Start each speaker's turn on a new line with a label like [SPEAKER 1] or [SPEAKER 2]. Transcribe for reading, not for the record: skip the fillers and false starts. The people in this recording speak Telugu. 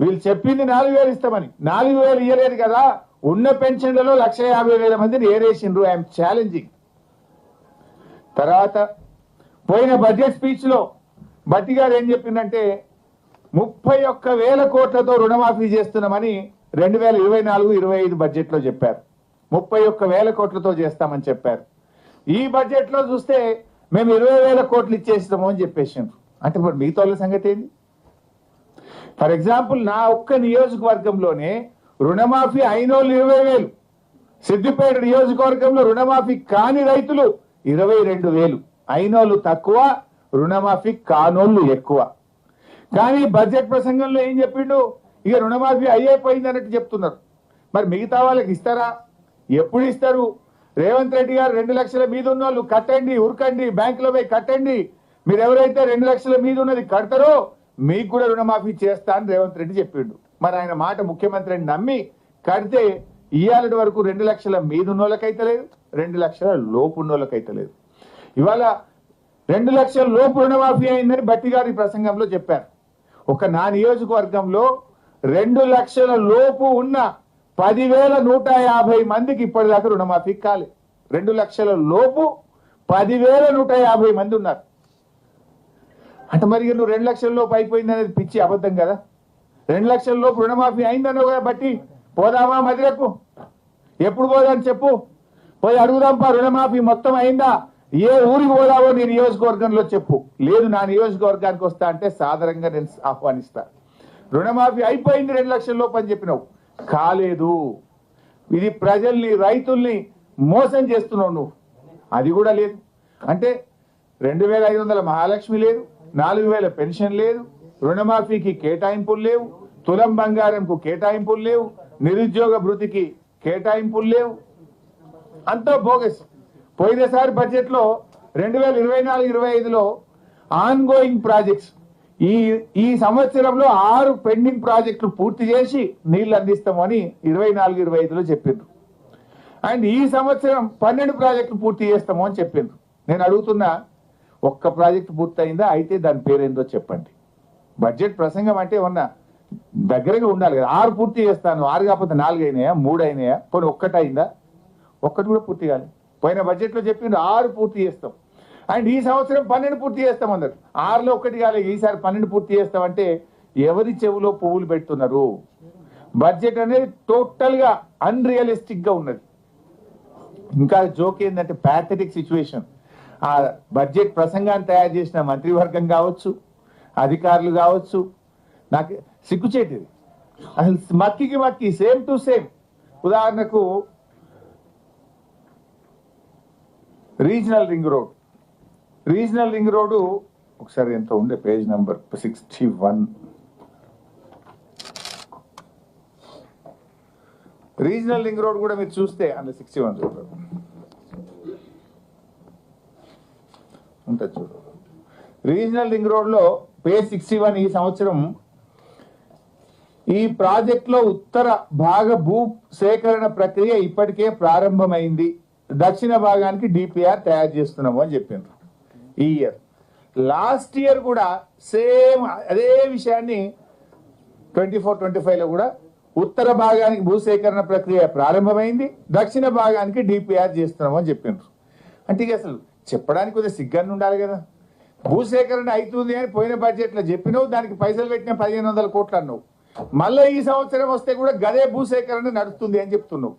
[SPEAKER 1] వీళ్ళు చెప్పింది 4,000 ఇస్తామని 4,000 ఇయ్యలేదు కదా. ఉన్న పెన్షన్లలో 1,50,000 మందిని ఏరేసిండ్రు. I'm challenging. తర్వాత పోయిన బడ్జెట్ స్పీచ్ లో భట్టి గారు ఏం చెప్పిందంటే 31,000 కోట్లతో రుణమాఫీ చేస్తున్నామని 2024-25 బడ్జెట్ లో చెప్పారు. 31,000 కోట్లతో చేస్తామని చెప్పారు. ఈ బడ్జెట్ లో చూస్తే మేము 20,000 కోట్లు ఇచ్చేస్తాము అని చెప్పేసిండ్రు. అంటే ఇప్పుడు మిగతా వాళ్ళ సంగతి ఏంది? ఫర్ ఎగ్జాంపుల్ నా ఒక్క నియోజకవర్గంలోనే రుణమాఫీ అయినోళ్ళు 20,000, సిద్దిపేట నియోజకవర్గంలో రుణమాఫీ కాని రైతులు 22,000. అయినోళ్ళు తక్కువ, రుణమాఫీ కానోళ్ళు ఎక్కువ. కానీ బడ్జెట్ ప్రసంగంలో ఏం చెప్పిండు? ఇక రుణమాఫీ అయిపోయింది అన్నట్టు చెప్తున్నారు. మరి మిగతా వాళ్ళకి ఇస్తారా? ఎప్పుడు ఇస్తారు? రేవంత్ రెడ్డి గారు 2 లక్షల మీద ఉన్న వాళ్ళు కట్టండి, ఉరకండి, బ్యాంకులో పోయి కట్టండి. మీరు ఎవరైతే 2 లక్షల మీద ఉన్నది కడతారో మీకు కూడా రుణమాఫీ చేస్తా అని రేవంత్ రెడ్డి చెప్పిండు. మరి ఆయన మాట ముఖ్యమంత్రిని నమ్మి కడితే ఇవాళ వరకు 2 లక్షల మీద ఉన్న వాళ్ళకైతే లేదు, 2 లక్షల లోపు ఉన్న వాళ్ళకైతే లేదు. ఇవాళ 2 లక్షల లోపు రుణమాఫీ అయిందని భట్టి గారి ప్రసంగంలో చెప్పారు. ఒక నా నియోజకవర్గంలో 2 లక్షల లోపు ఉన్న 10,150 మందికి ఇప్పటిదాకా రుణమాఫీ కాలేదు. 2 లక్షల లోపు 10,150 మంది ఉన్నారు. అంటే మరి నువ్వు 2 లక్షల లోపు అయిపోయింది అనేది పిచ్చి అబద్ధం కదా. 2 లక్షల లోపు రుణమాఫీ అయిందన్నావు కదా బట్టి. పోదామా మదిరకు? ఎప్పుడు పోదాని చెప్పు, పోయి అడుగుదాంపా రుణమాఫీ మొత్తం అయిందా? ఏ ఊరికి పోదావో నీ నియోజకవర్గంలో చెప్పు. లేదు నా నియోజకవర్గానికి వస్తా అంటే సాధారణంగా నేను ఆహ్వానిస్తా. రుణమాఫీ అయిపోయింది 2 లక్షల లోపు అని చెప్పినావు, కాలేదు. ఇది ప్రజల్ని, రైతుల్ని మోసం చేస్తున్నావు నువ్వు. అది కూడా లేదు. అంటే 2,500 మహాలక్ష్మి లేదు, 4,000 పెన్షన్ లేదు, రుణమాఫీకి కేటాయింపులు లేవు, తులం బంగారంకు కేటాయింపులు లేవు, నిరుద్యోగ భృతికి కేటాయింపులు లేవు. అంతా బోగస్. పోయినసారి బడ్జెట్ లో 2024-25లో ఆన్ గోయింగ్ ప్రాజెక్ట్స్ ఈ సంవత్సరంలో 6 పెండింగ్ ప్రాజెక్టులు పూర్తి చేసి నీళ్లు అందిస్తామని 24-25లో చెప్పిండ్రు. అండ్ ఈ సంవత్సరం 12 ప్రాజెక్టులు పూర్తి చేస్తాము అని చెప్పిండ్రు. నేను అడుగుతున్నా, ఒక్క ప్రాజెక్టు పూర్తయిందా? అయితే దాని పేరేందో చెప్పండి. బడ్జెట్ ప్రసంగం అంటే ఏమన్నా దగ్గరగా ఉండాలి కదా. 6 పూర్తి చేస్తాను, 6 కాకపోతే 4 అయినాయా, 3 అయినాయా, పోనీ ఒక్కటి అయిందా? ఒక్కటి కూడా పూర్తి కాదు. పోయిన బడ్జెట్ లో చెప్పిండ్రు 6 పూర్తి చేస్తాం. అండ్ ఈ సంవత్సరం 12 పూర్తి చేస్తాం అన్నారు. 6లో ఒకటి కాలేదు, ఈసారి 12 పూర్తి చేస్తామంటే ఎవరి చెవులో పువ్వులు పెడుతున్నారు? బడ్జెట్ అనేది టోటల్ గా అన్రియలిస్టిక్ గా ఉన్నది. ఇంకా జోక్ ఏంటంటే ప్యాథెటిక్ సిచ్యువేషన్. ఆ బడ్జెట్ ప్రసంగాన్ని తయారు చేసిన మంత్రివర్గం కావచ్చు, అధికారులు కావచ్చు, నాకు సిగ్గుచేటిది అసలు. మక్కి సేమ్ టు సేమ్. ఉదాహరణకు రీజనల్ రింగ్ రోడ్డు ఒకసారి ఎంత ఉండే page number 61. Regional ring road కూడా మీరు చూస్తే అందులో 61 చూడండి ఉంటుంది. చూడు, రీజనల్ రింగ్ రోడ్ లో పేజ్ 61. ఈ సంవత్సరం ఈ ప్రాజెక్ట్ లో ఉత్తర భాగ భూ సేకరణ ప్రక్రియ ఇప్పటికే ప్రారంభమైంది. దక్షిణ భాగానికి డిపిఆర్ తయారు చేస్తున్నాము అని చెప్పిండ్రు. ఈ ఇయర్, లాస్ట్ ఇయర్ కూడా సేమ్ అదే విషయాన్ని 24-25లో కూడా ఉత్తర భాగానికి భూసేకరణ ప్రక్రియ ప్రారంభమైంది, దక్షిణ భాగానికి డిపిఆర్ చేస్తున్నాము అని చెప్పిండ్రు. అంటే ఇక అసలు చెప్పడానికి కొద్దిగా సిగ్గాన్ని ఉండాలి కదా. భూసేకరణ అవుతుంది అని పోయిన బడ్జెట్లో చెప్పినావు, దానికి పైసలు పెట్టిన 1,500 కోట్లు అన్నావు. మళ్ళీ ఈ సంవత్సరం వస్తే కూడా గదే భూసేకరణ నడుస్తుంది అని చెప్తున్నావు.